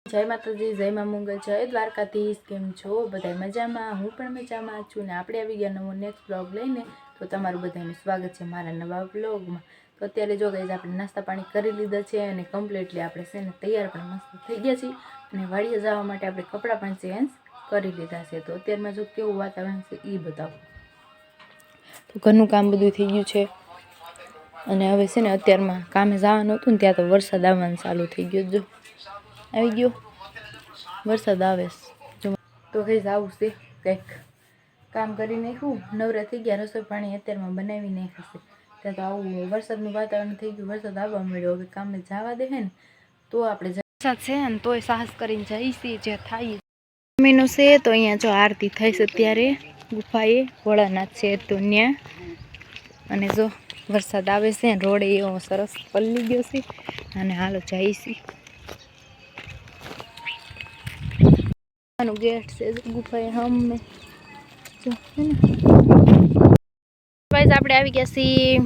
जय माताजी, जय मां मंगल, जय द्वारकाधीश। केम छो बधाय मजामां? हूँ पण मजामां छुं ने आपणे आवी गया नवो नेक्स्ट ब्लॉग लईने। तो तमारुं बधायनुं स्वागत छे मारा नवा ब्लॉगमां। तो अत्यारे जो गाइस आपणे नास्ता पाणी करी लीधा छे अने कम्प्लीटली आपणे छे ने तैयार पण मस्त थई गया छे अने वाડીए जवा माटे आपणे कपड़ा पण चेन्ज करी लीधा छे। तो अत्यारमां जो केवुं वातावरण छे ई बतावुं। तो घरनुं काम बधुं थई गयुं छे अने हवे छे ने अत्यारमां कामे जवानुं हतुं ने त्यां तो वरसाद आववानुं चालू थई गयो। जो આવી ગયો વરસાદ આવે તો કઈ આવું છે કંઈક કામ કરી નાખ્યું નવરા થઈ ગયા રસોઈ પાણી અત્યારમાં બનાવી નાખ્યું છે ત્યાં તો આવું વરસાદનું વાતાવરણ થઈ ગયું વરસાદ આવવા મળ્યો હવે કામે જવા દે ને તો આપણે વરસાદ છે ને તોય સાહસ કરીને જઈશી જે થાય મમ્મીનું છે તો અહીંયા જો આરતી થઈ છે ત્યારે ગુફાએ ભોળાનાથ છે તો ત્યાં અને જો વરસાદ આવે છે રોડે એવો સરસ પલ્લી ગયો છે અને હાલો જઈશી गेट से गुफाए हम जो है गाइस આપણે આવી ગયા છીએ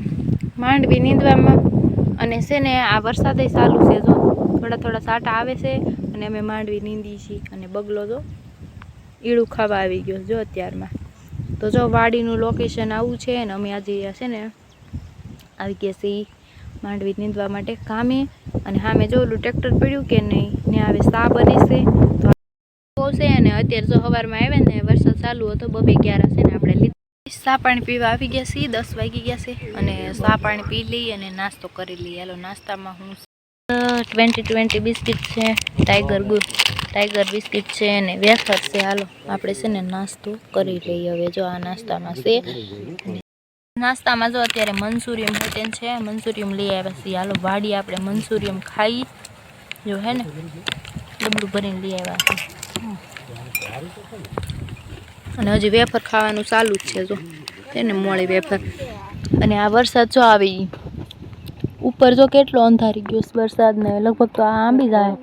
માંડવી નીંદવામાં અને છે ને આ વરસાદ ચાલુ છે જો થોડા થોડા સાટા આવે છે અને અમે માંડવી નીંદી છીએ અને બગલો જો ઈળું ખાવા આવી ગયો જો અત્યારમાં તો જો વાડીનું લોકેશન આવું છે અને અમે આજે છે ને આવી ગયા છીએ માંડવી નીંદવા માટે કામે અને સામે જો ઓલું ટ્રેક્ટર પડ્યું કે નહીં ને આવે સા બને છે છે અને અત્યારે જો સવારમાં આવે ને વરસાદ ચાલુ હતો 2-11 છે ને આપણે લીધી સા પાણી પીવા આવી ગયા છીએ 10 વાગી ગયા છે અને સા પાણી પી લઈ અને નાસ્તો કરી લઈએ હાલો નાસ્તામાં હું 20 બિસ્કિટ છે ટાઈગર બિસ્કિટ છે અને વેફર છે હાલો આપણે છે ને નાસ્તો કરી લઈએ હવે જો આ નાસ્તામાં છે નાસ્તામાં જો અત્યારે મંચુરિયમ હોટેલ છે મંચુરિયમ લઈ આવ્યા છીએ હાલો વાડી આપણે મંચુરિયમ ખાઈ જો હે ને ડબલું ભરીને લઈ આવ્યા છે અને હજી વેફર ખાવાનું ચાલુ જ છે જો તેને મોળી વેફર અને આ વરસાદ જો આવી ઉપર જો કેટલો અંધારી ગયો વરસાદ ને લગભગ તો આ આંબી જાય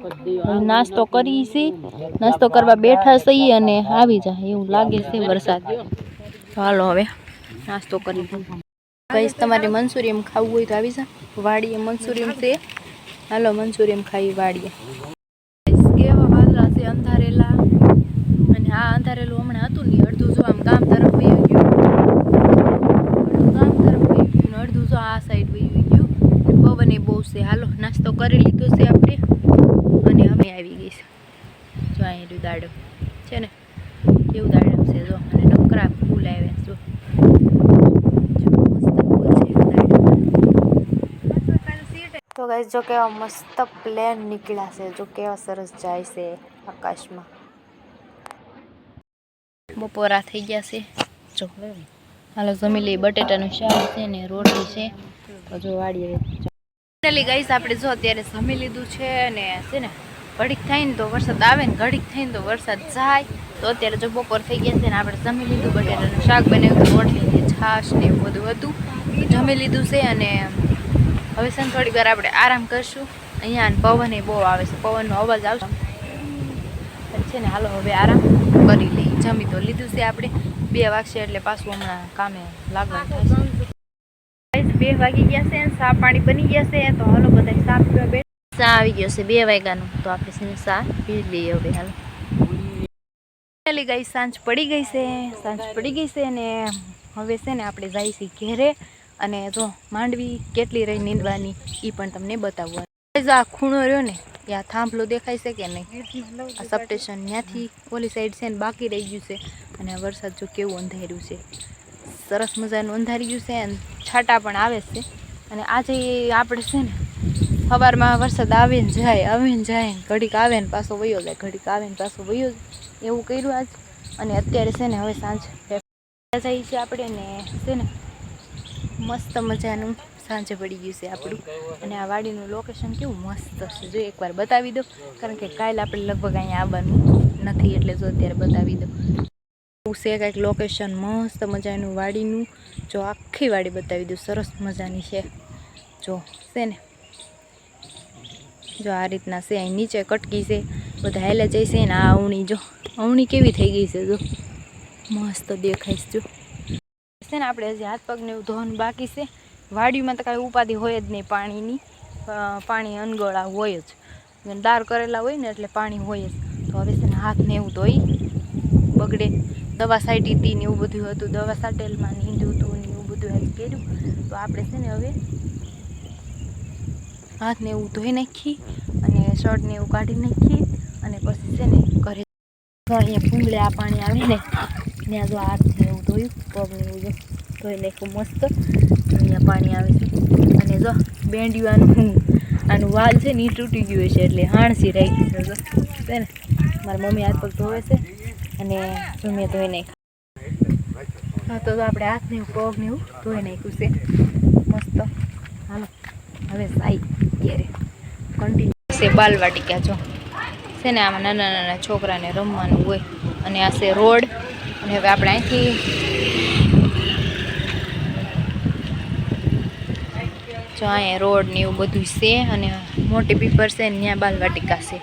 નાસ્તો કરી છે નાસ્તો કરવા બેઠા છીએ અને આવી જાય એવું લાગે છે વરસાદ હાલો હવે નાસ્તો કરી ગાઈસ તમારે મંચુરિયમ ખાવું હોય તો આવી જા વાડીએ મંચુરિયમ છે હાલો મંચુરિયમ ખાઈ વાડીએ કેવા વાદળા છે અંધારેલા અને આ અંધારેલું હમણાં હતું ને અડધું જો આમ ગામ તરફ વયું ગયું અડધું જો આ સાઈડ વયું ગયું પવન એ બહુ છે હાલો નાસ્તો કરી લીધો છે આપણે અને અમે આવી ગઈ છે જો અહીં દાડમ છે ને કેવું દાડમ છે જો અને નકરા ફૂલ આવ્યા જો તો ગાઈસ જો કેવા મસ્ત પ્લેન નીકળ્યા છે જો કેવા સરસ જાય છે આકાશમાં બપોરા થઈ ગયા છે જો હાલો જમી લઈએ બટેટાનું શાક છે ને રોટલી છે તો જો વાડીએ ફાઇનલી ગાઈસ આપણે જો અત્યારે જમી લીધું છે અને છે ને ઘડીક થાય ને તો વરસાદ આવે ને ઘડીક થાય ને તો વરસાદ જાય તો અત્યારે જો બપોર થઈ ગયા છે ને આપણે જમી લીધું બટેટાનું શાક બનાવ્યું રોટલી ને છાશ ને એવું બધું હતું જમી લીધું છે અને હવે છે ને થોડીક વાર આપણે આરામ કરશું અહીંયા પવન એ બહુ આવે છે પવનનો અવાજ આવશે છે ને હાલો હવે આરામ કરી લઈએ જમી તો લીધું છે આપણે 2 વાગશે એટલે પાછું હમણાં કામે લાગવાનું થશે 2 વાગી ગયા છે સા પાણી બની ગયા છે તો હાલો બધા સા પીવા બેઠા સા આવી ગયો છે 2 વાગ્યાનું તો આપણે છે ને સા પી લઈએ હવે હાલો ગાઈસ સાંજ પડી ગઈ છે અને હવે છે ને આપણે જઈશું ઘેરે અને જો માંડવી કેટલી રહી નીંદવાની એ પણ તમને બતાવવું આ ખૂણો રહ્યો ને ત્યાં થાંભલો દેખાય છે કે નહીં આ સબસ્ટેશન ત્યાંથી ઓલી સાઈડ છે ને બાકી રહી ગયું છે અને વરસાદ જો કેવું અંધાર્યું છે સરસ મજાનું અંધારી ગયું છે અને છાંટા પણ આવે છે અને આજે આપણે છે ને સવારમાં વરસાદ આવે ને જાય ઘડીક આવે ને પાછો વયો જાય ઘડીક આવે ને પાછો વયો જાય એવું કર્યું આજ અને અત્યારે છે ને હવે સાંજ જઈએ છીએ આપણે ને છે ને મસ્ત મજાનું સાંજે પડી ગયું છે આપણું અને આ વાડીનું લોકેશન કેવું મસ્ત છે જો એકવાર બતાવી દો કારણ કે કાલે આપણે લગભગ અહીંયા આવવાનું નથી એટલે જો અત્યારે બતાવી દો એવું છે કંઈક લોકેશન મસ્ત મજાનું વાડીનું જો આખી વાડી બતાવી દઉં સરસ મજાની છે જો છે ને જો આ રીતના છે અહીં નીચે કટકી છે બધા હાલે જાય છે ને આ અવણી કેવી થઈ ગઈ છે જો મસ્ત દેખાઈશ જો છે ને આપણે હજી હાથ પગને એવું ધોવાનું બાકી છે વાડીમાં તો કાંઈ ઉપાધિ હોય જ નહીં પાણીની પાણી અનગળા હોય જ દાર કરેલા હોય ને એટલે પાણી હોય જ. તો હવે છે ને હાથને એવું ધોઈ બગડે, દવા સાઈટી હતી ને એવું બધું હતું, દવા સાટેલમાં નીંદું હતું ને એવું બધું આજ કર્યું. તો આપણે છે ને હવે હાથને એવું ધોઈ નાખી અને શર્ટને એવું કાઢી નાખી અને પછી છે ને ઘરે અહીંયા ભૂંગળે આ પાણી આવે ને ત્યાં જો હાથને એવું ધોયું, પગને એવું જો ધોઈ નાખ્યું મસ્ત. અહીંયા પાણી આવે છે અને જો બેંડિયું આનું વાલ છે ને એ તૂટી ગયું છે એટલે હાણસી રાખી છે જો છે ને. મારા મમ્મી હાથ પગ ધોવે છે અને જો મેં ધોઈ નાખ્યું. હા તો આપણે હાથને એવું પગને એવું ધોઈ નાખ્યું છે મસ્ત. હાલો હવે સાઈ ક્યારે કન્ટિન્યુ છે બાલવાટિકા જો છે ને. આમાં નાના નાના છોકરાને રમવાનું હોય અને આ છે રોડ. અને હવે આપણે અહીંથી જો અહીંયા રોડ ને એવું બધું છે અને મોટી પીપર છે ને ત્યાં બાલવાટિકા છે.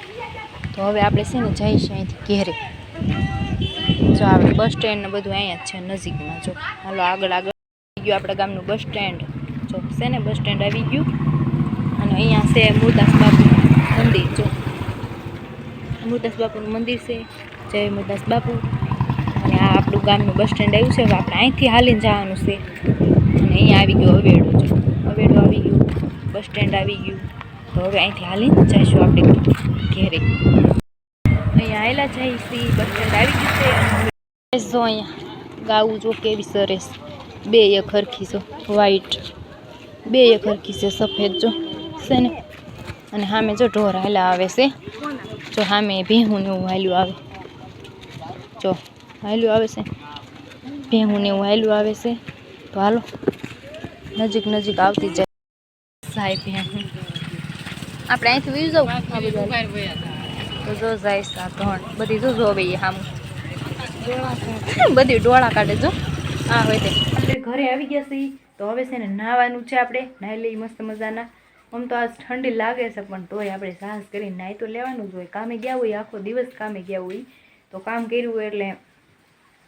તો હવે આપણે છે ને જઈશું અહીંથી ઘેરે. જો આપણે બસ સ્ટેન્ડ ને બધું અહીંયા જ છે નજીકમાં. જો હાલો આગળ આગળ આવી ગયું આપણા ગામનું બસ સ્ટેન્ડ. જો છે ને બસ સ્ટેન્ડ આવી ગયું અને અહીંયા છે મુરદાસ બાપુનું મંદિર. જો મુરદાસ બાપુનું મંદિર છે, જય મુરદાસ બાપુ. અને આ આપણું ગામનું બસ સ્ટેન્ડ આવ્યું છે. હવે આપણે અહીંથી હાલીને જવાનું છે અને અહીંયા આવી ગયો અવેડો. જો અવેડો આવી ગયું, બસ સ્ટેન્ડ આવી ગયું. તો હવે અહીંથી હાલીને જઈશું આપણે ઘેરે. અહીંયા આવેલા જઈશી, બસ સ્ટેન્ડ આવી ગયું છે. જો અહીંયા ગાવું જો કેવી સરસ, બે એક હરખી જો વ્હાઈટ, બે એક હરખી છે સફેદ જો છે ને. અને સામે જો ઢોર હાલા આવે છે. જો સામે ભેહું ને એવું હાલ્યું આવે, જો હાલ્યું આવે છે ભેહું ને એવું હાલ્યું આવે છે. તો હાલો નજીક નજીક આવતી જાય સાહેબ ભેહું. આપણે અહીંથી વી જાઉં આ બધા તો જો જાય સા ધણ બધી જો જોવે સામું બધી ડોળા કાઢે જો આ હોય તે. આપણે ઘરે આવી ગયા છીએ તો હવે છે ને નાહવાનું છે. આપણે નાહી લઈ મસ્ત મજાના. આમ તો આજ ઠંડી લાગે છે પણ તોય આપણે સાહસ કરીને નાહી તો લેવાનું જ હોય. કામે ગયા હોય, આખો દિવસ કામે ગયા હોય તો કામ કર્યું હોય એટલે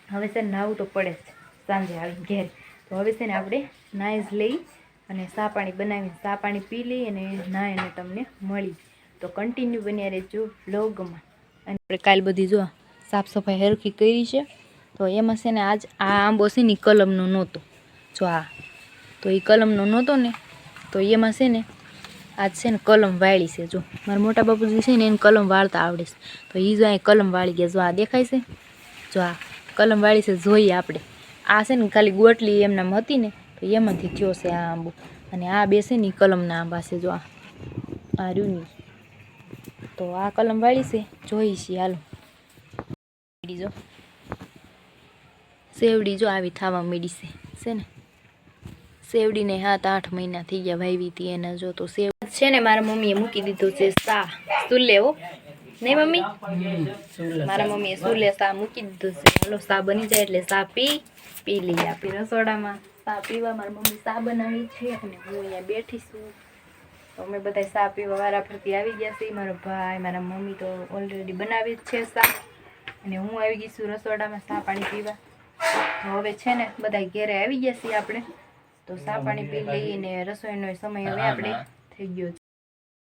હવે છે ને નાહવું તો પડે જ સાંજે આવી ઘેર. તો હવે છે ને આપણે નાહી જ લઈ અને ચા પાણી બનાવીને ચા પાણી પી લઈ અને નાહીને તમને મળી. તો કન્ટિન્યુ બન્યા રહેજો વ્લોગમાં. અને આપણે કાલ બધી જો સાફ સફાઈ હરખી કરી છે. તો એમાં છે ને આજ આ આંબો છે ને કલમનો નહોતો. જો આ તો એ કલમનો નહોતો ને તો એમાં છે ને આજ છે ને કલમ વાળી છે. જો મારા મોટા બાપુજી છે ને એને કલમ વાળતા આવડે છે. તો એ જો અહીં કલમ વાળી ગયા. જો આ દેખાય છે, જો આ કલમ વાળી છે. જોઈએ આપણે આ છે ને ખાલી ગોટલી એમનામ હતી ને તો એમાંથી થયો છે આ આંબો. અને આ બે છે ને કલમના આંબા છે. જો આ રૂની તો આ કલમ વાળી છે. જોઈ છીએ હાલો. જો સેવડી જો આવી થવા માંડી છે ને. સેવડીને 7-8 મહિના થઈ ગયા વાવી હતી એના. જો તો સેવ છે ને મારા મમ્મીએ મૂકી દીધું છે સા સુલે હો નહીં મમ્મી, મારા મમ્મીએ સુલે સા મૂકી દીધું છે. હાલો સા બની જાય એટલે સા પી લઈએ. આપી રસોડામાં સા પીવા મારી મમ્મી સા બનાવી છે અને હું અહીંયા બેઠી છું. તો અમે બધા સા પીવા વારા ફરતી આવી ગયા છીએ. મારો ભાઈ મારા મમ્મી તો ઓલરેડી બનાવી જ છે સા અને હું આવી ગઈ છું રસોડામાં સા પાણી પીવા. તો હવે છે ને બધા ઘેરે આવી ગયા છીએ આપણે. તો સા પાણી પી લઈને રસોઈનો સમય હવે આપણે થઈ ગયો છે.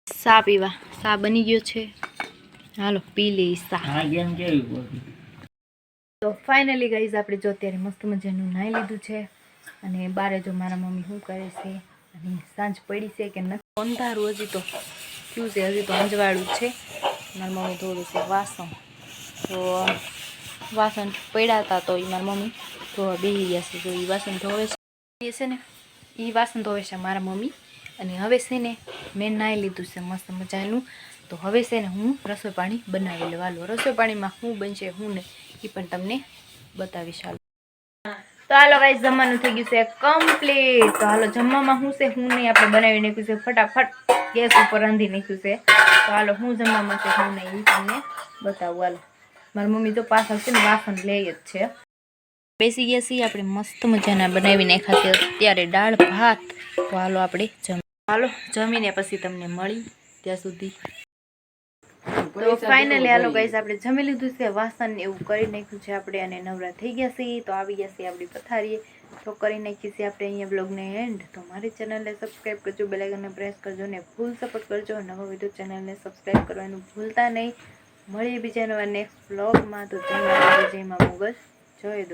સા પીવા સા બની ગયો છે. હાલો પી લઈ સા. તો ફાઇનલી ગાઈઝ આપણે જો અત્યારે મસ્ત મજાનું નાહી લીધું છે અને બારે જો મારા મમ્મી શું કરે છે અને સાંજ પડી છે કે નથી. અંધારું હજી તો થયું છે, હજી તો અંજવાળું છે. મારી મમ્મી ધોવે છે વાસણ. તો વાસણ પડ્યા હતા તો એ મારી મમ્મી ધોવા બેસી ગયા છે. તો એ વાસણ ધોવે છે ને એ વાસણ ધોવે છે મારા મમ્મી. અને હવે છે ને મેં નાહી લીધું છે મસ્ત મજાનું. તો હવે છે ને હું રસોઈ પાણી બનાવી લેવાલો. રસોઈ પાણીમાં શું બનશે શું નહીં એ પણ તમને બતાવીશ. હાલો તો હાલો ગાઈસ જમવાનું થઈ ગયું છે કમ્પ્લીટ. તો હાલો જમવામાં શું છે શું નહીં આપણે બનાવી નાખ્યું છે ફટાફટ ગેસ ઉપર રાંધી નાખ્યું છે. તો હાલો હું જમવામાં છે શું નહીં એ તમને બતાવું. હાલો મારી મમ્મી તો પાછળ છે ને વાસણ લે જ છે. બેસી ગયા છીએ આપણે મસ્ત મજાના બનાવી નાખ્યા છે અત્યારે દાળ ભાત. તો હાલો આપણે હાલો જમીને પછી તમને મળી ત્યાં સુધી. તો ફાઇનલી હાલો ગાઈસ આપણે જમી લીધું છે, વાસણ એવું કરી નાખ્યું છે આપણે અને નવરા થઈ ગયા છીએ. તો આવી ગયા છીએ આપણી પથારીએ. તો કરી નાખીએ છીએ આપણે અહીંયા બ્લોગને એન્ડ. તો મારી ચેનલને સબસ્ક્રાઈબ કરજો, બેલ આઇકનને પ્રેસ કરજો ને ફૂલ સપોર્ટ કરજો. નવો વિડીયો ચેનલને સબસ્ક્રાઈબ કરવાનું ભૂલતા નહીં. મળીએ બીજા નવા નેક્સ્ટ બ્લોગમાં. તો જય માતાજી, જય મા મોગલ, જય દ્વારકા.